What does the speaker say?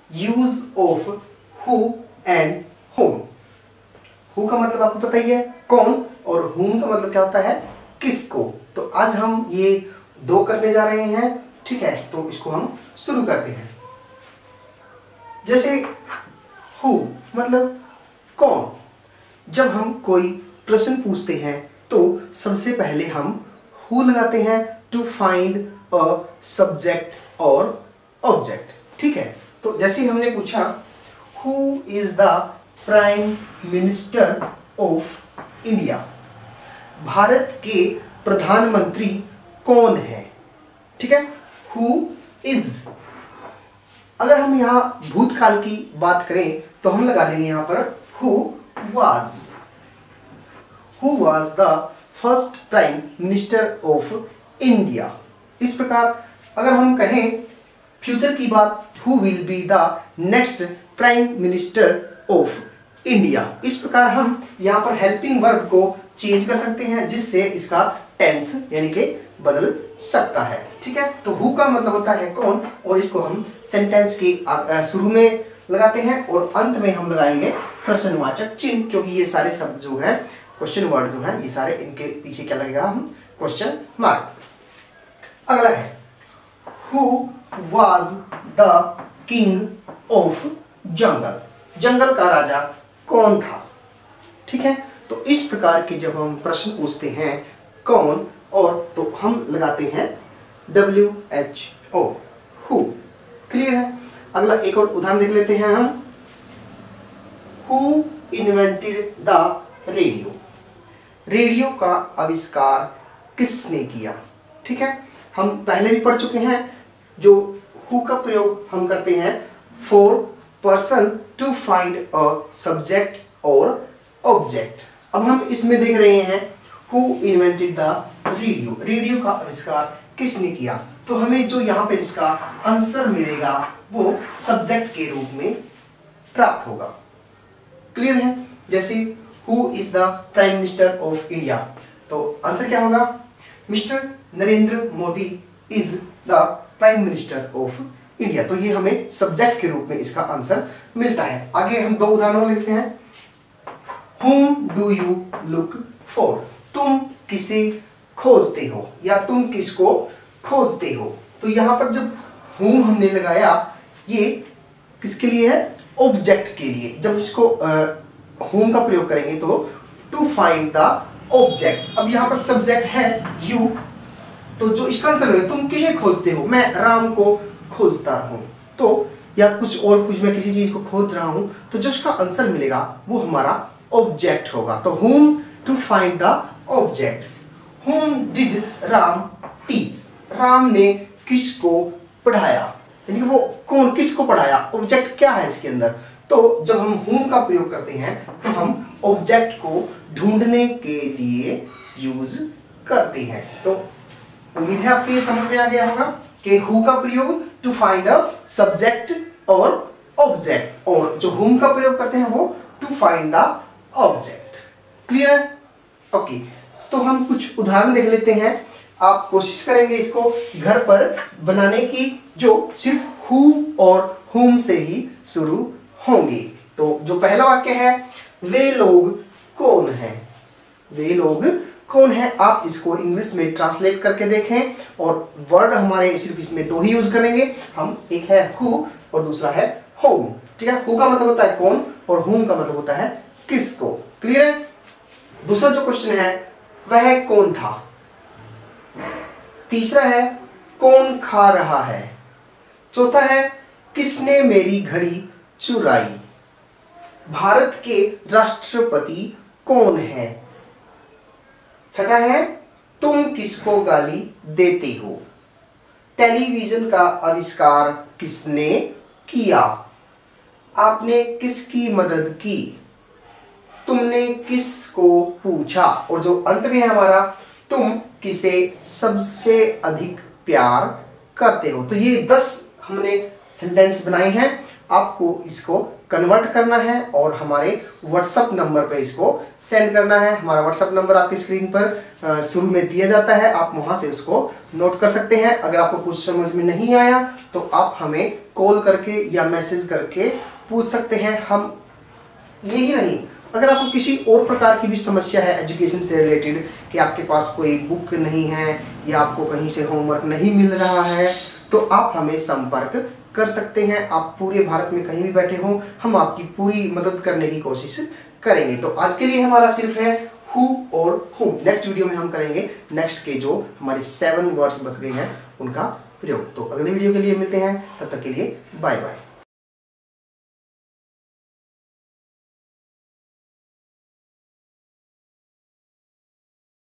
Use of who and home. Who का मतलब आपको पता ही है कौन, और हुम का मतलब क्या होता है किसको। तो आज हम ये दो करने जा रहे हैं, ठीक है। तो इसको हम शुरू करते हैं। जैसे हु मतलब कौन, जब हम कोई प्रश्न पूछते हैं तो सबसे पहले हम हु लगाते हैं टू फाइंड अ सब्जेक्ट और ऑब्जेक्ट, ठीक है। तो जैसे हमने पूछा who is the prime minister of India, Bharat के प्रधानमंत्री कौन है, ठीक है। हु इज, अगर हम यहाँ भूतकाल की बात करें तो हम लगा देंगे यहाँ पर who was the first prime minister of India. इस प्रकार अगर हम कहें फ्यूचर की बात, who will be the next prime minister of India. इस प्रकार हम यहाँ पर हेल्पिंग वर्ब को चेंज कर सकते हैं जिससे इसका टेंस यानी कि बदल सकता है, ठीक है। तो हु का मतलब होता है कौन, और इसको हम सेंटेंस के शुरू में लगाते हैं और अंत में हम लगाएंगे प्रश्नवाचक चिन्ह, क्योंकि ये सारे शब्द जो है क्वेश्चन वर्ड जो है ये सारे, इनके पीछे क्या लगेगा, हम क्वेश्चन मार्क। अगला है who was the king of jungle, जंगल का राजा कौन था, ठीक है। तो इस प्रकार के जब हम प्रश्न पूछते हैं कौन और, तो हम लगाते हैं WHO, हु। क्लियर है। अगला एक और उदाहरण देख लेते हैं हम। Who invented the radio, radio का आविष्कार किसने किया, ठीक है। हम पहले भी पढ़ चुके हैं, जो हु का प्रयोग हम करते हैं for person to find a subject और ऑब्जेक्ट। अब हम इसमें देख रहे हैं who invented the radio, radio का आविष्कार किसने किया, तो हमें जो यहाँ पे इसका आंसर मिलेगा वो सब्जेक्ट के रूप में प्राप्त होगा। क्लियर है। जैसे who is the prime minister of India, तो आंसर क्या होगा, mister Narendra Modi is the prime minister of India. तो ये हमें सब्जेक्ट के रूप में इसका आंसर मिलता है। आगे हम दो उदाहरण लेते हैं। Whom do you look for, तुम किसे खोजते हो या तुम किसको खोजते हो। तो यहाँ पर जब whom हमने लगाया, ये किसके लिए है, ऑब्जेक्ट के लिए। जब इसको whom का प्रयोग करेंगे तो टू फाइंड द ऑब्जेक्ट। अब यहाँ पर सब्जेक्ट है यू, तो जो इसका आंसर होगा तुम किसे खोजते हो, मैं राम को खोजता हूँ, तो या कुछ और कुछ मैं किसी चीज को खोज रहा हूँ, तो जो उसका आंसर मिलेगा वो हमारा ऑब्जेक्ट होगा। तो whom to find the object. whom did Ram teach, Ram ने किसको पढ़ाया, यानी कि वो कौन किसको पढ़ाया, ऑब्जेक्ट क्या है इसके अंदर। तो जब हम whom का प्रयोग करते हैं तो हम ऑब्जेक्ट को ढूंढने के लिए यूज करते हैं। तो उम्मीद है आपको ये समझ में आ गया होगा कि who का प्रयोग टू फाइंड अ सब्जेक्ट और ऑब्जेक्ट, और जो whom का प्रयोग करते हैं वो to find the object. Clear है। ओके, तो हम कुछ उदाहरण देख लेते हैं। आप कोशिश करेंगे इसको घर पर बनाने की, जो सिर्फ हु और whom से ही शुरू होंगे। तो जो पहला वाक्य है, वे लोग कौन हैं, वे लोग कौन है, आप इसको इंग्लिश में ट्रांसलेट करके देखें। और वर्ड हमारे सिर्फ इसमें दो ही यूज करेंगे हम, एक है हु और दूसरा है होम, ठीक है। हु का मतलब होता है कौन और whom का मतलब होता है किसको। क्लियर है। दूसरा जो क्वेश्चन है वह कौन था। तीसरा है कौन खा रहा है। चौथा है किसने मेरी घड़ी चुराई। भारत के राष्ट्रपति कौन है। छठा है तुम किसको गाली देते हो। टेलीविजन का आविष्कार किसने किया। आपने किसकी मदद की। तुमने किसको पूछा। और जो अंत में है हमारा, तुम किसे सबसे अधिक प्यार करते हो। तो ये 10 हमने सेंटेंस बनाए हैं, आपको इसको कन्वर्ट करना है और हमारे व्हाट्सएप नंबर पे इसको सेंड करना है। हमारा व्हाट्सएप नंबर आपकी स्क्रीन पर शुरू में दिया जाता है, आप वहां से उसको नोट कर सकते हैं। अगर आपको कुछ समझ में नहीं आया तो आप हमें कॉल करके या मैसेज करके पूछ सकते हैं। हम यही नहीं, अगर आपको किसी और प्रकार की भी समस्या है एजुकेशन से रिलेटेड, कि आपके पास कोई बुक नहीं है या आपको कहीं से होमवर्क नहीं मिल रहा है, तो आप हमें संपर्क कर सकते हैं। आप पूरे भारत में कहीं भी बैठे हों, हम आपकी पूरी मदद करने की कोशिश करेंगे। तो आज के लिए हमारा सिर्फ है हु और हुम। नेक्स्ट वीडियो में हम करेंगे नेक्स्ट के जो हमारे 7 वर्ड्स बच गए हैं उनका प्रयोग। तो अगले वीडियो के लिए मिलते हैं, तब तक के लिए बाय बाय।